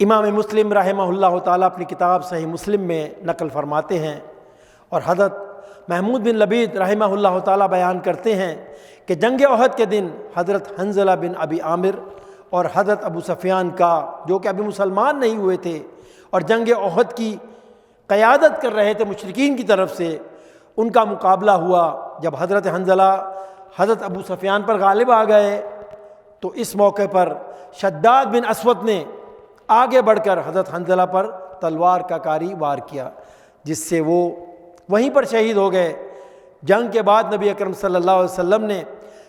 امام مسلم رحمہ اللہ تعالیٰ اپنی کتاب صحیح مسلم میں نقل فرماتے ہیں، اور حضرت محمود بن لبید رحمہ اللہ تعالیٰ بیان کرتے ہیں کہ جنگ احد کے دن حضرت حنظلہ بن ابی عامر اور حضرت ابو سفیان کا، جو کہ ابھی مسلمان نہیں ہوئے تھے اور جنگ احد کی قیادت کر رہے تھے مشرکین کی طرف سے، ان کا مقابلہ ہوا۔ جب حضرت حنظلہ حضرت ابو سفیان پر غالب آ گئے تو اس موقع پر شداد بن اسود نے آگے بڑھ کر حضرت حنظلہ پر تلوار کا کاری وار کیا، جس سے وہ وہیں پر شہید ہو گئے۔ جنگ کے بعد نبی اکرم صلی اللہ علیہ وسلم نے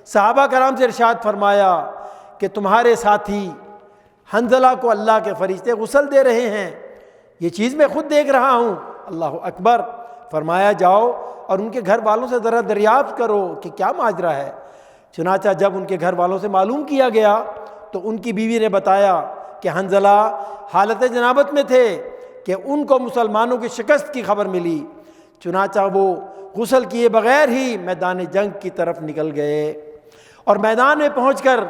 صحابہ کرام سے ارشاد فرمایا کہ تمہارے ساتھی حنظلہ کو اللہ کے فرشتے غسل دے رہے ہیں، یہ چیز میں خود دیکھ رہا ہوں۔ اللہ اکبر۔ فرمایا جاؤ اور ان کے گھر والوں سے ذرا دریافت کرو کہ کیا ماجرا ہے۔ چنانچہ جب ان کے گھر والوں سے معلوم کیا گیا تو ان کی بیوی نے بتایا کہ حنظلہ حالت جنابت میں تھے کہ ان کو مسلمانوں کی شکست کی خبر ملی، چنانچہ وہ غسل کیے بغیر ہی میدان جنگ کی طرف نکل گئے اور میدان میں پہنچ کر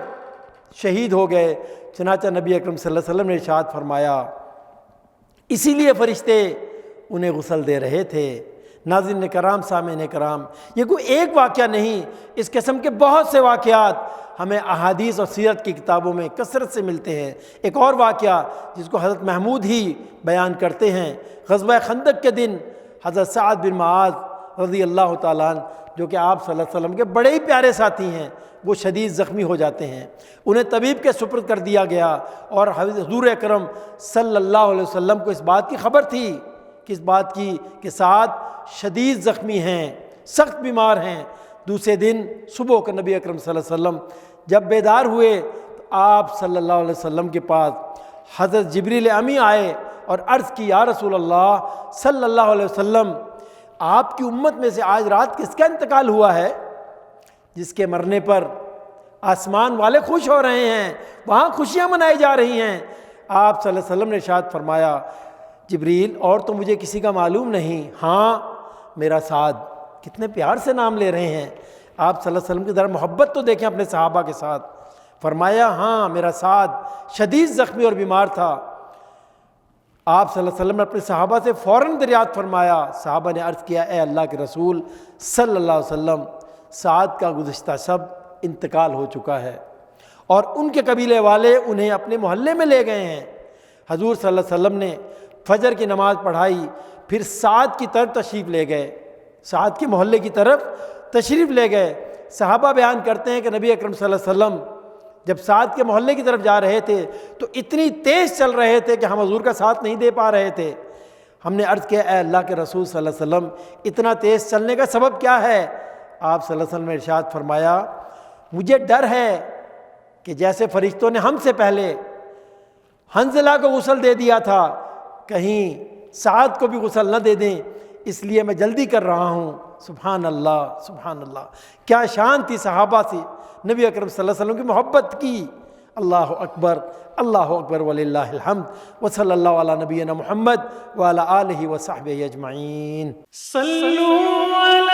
شہید ہو گئے۔ چنانچہ نبی اکرم صلی اللہ علیہ وسلم نے ارشاد فرمایا اسی لیے فرشتے انہیں غسل دے رہے تھے۔ ناظرین کرام، سامعین کرام، یہ کوئی ایک واقعہ نہیں، اس قسم کے بہت سے واقعات ہمیں احادیث اور سیرت کی کتابوں میں کثرت سے ملتے ہیں۔ ایک اور واقعہ جس کو حضرت محمود ہی بیان کرتے ہیں، غزوہ خندق کے دن حضرت سعد بن معاذ رضی اللہ تعالیٰ عنہ، جو کہ آپ صلی اللہ علیہ وسلم کے بڑے ہی پیارے ساتھی ہیں، وہ شدید زخمی ہو جاتے ہیں، انہیں طبیب کے سپرد کر دیا گیا، اور حضور اکرم صلی اللہ علیہ وسلم کو اس بات کی خبر تھی، کہ اس بات کی کہ سعد شدید زخمی ہیں، سخت بیمار ہیں۔ دوسرے دن صبح کو نبی اکرم صلی اللہ علیہ وسلم جب بیدار ہوئے تو آپ صلی اللہ علیہ وسلم کے پاس حضرت جبریل امی آئے اور عرض کی، یا رسول اللہ صلی اللہ علیہ وسلم، آپ کی امت میں سے آج رات کس کا انتقال ہوا ہے جس کے مرنے پر آسمان والے خوش ہو رہے ہیں، وہاں خوشیاں منائی جا رہی ہیں؟ آپ صلی اللہ علیہ وسلم نے ارشاد فرمایا، جبریل اور تو مجھے کسی کا معلوم نہیں، ہاں میرا سعد۔ کتنے پیار سے نام لے رہے ہیں آپ صلی اللہ علیہ وسلم کی ذرا محبت تو دیکھیں اپنے صحابہ کے ساتھ۔ فرمایا ہاں میرا سعد شدید زخمی اور بیمار تھا۔ آپ صلی اللہ علیہ وسلم نے اپنے صحابہ سے فوراً دریافت فرمایا۔ صحابہ نے عرض کیا، اے اللہ کے رسول صلی اللہ علیہ وسلم، سعد کا گزشتہ شب انتقال ہو چکا ہے اور ان کے قبیلے والے انہیں اپنے محلے میں لے گئے ہیں۔ حضور صلی اللہ علیہ وسلم نے فجر کی نماز پڑھائی، پھر سعد کی طرف تشریف لے گئے، سعد کے محلے کی طرف تشریف لے گئے۔ صحابہ بیان کرتے ہیں کہ نبی اکرم صلی اللہ علیہ وسلم جب سعد کے محلے کی طرف جا رہے تھے تو اتنی تیز چل رہے تھے کہ ہم حضور کا ساتھ نہیں دے پا رہے تھے۔ ہم نے عرض کیا، اے اللہ کے رسول صلی اللہ علیہ وسلم، اتنا تیز چلنے کا سبب کیا ہے؟ آپ صلی اللہ علیہ وسلم نے ارشاد فرمایا، مجھے ڈر ہے کہ جیسے فرشتوں نے ہم سے پہلے حنظلہ کو غسل دے دیا تھا، کہیں سعد کو بھی غسل نہ دے دیں، اس لیے میں جلدی کر رہا ہوں۔ سبحان اللہ، سبحان اللہ، کیا شان تھی صحابہ سے نبی اکرم صلی اللہ علیہ وسلم کی محبت کی۔ اللہ اکبر، اللہ اکبر وللہ الحمد، وصلی اللہ علی نبینا محمد وعلی آلہ وصحبہ اجمعین۔ صلوا علی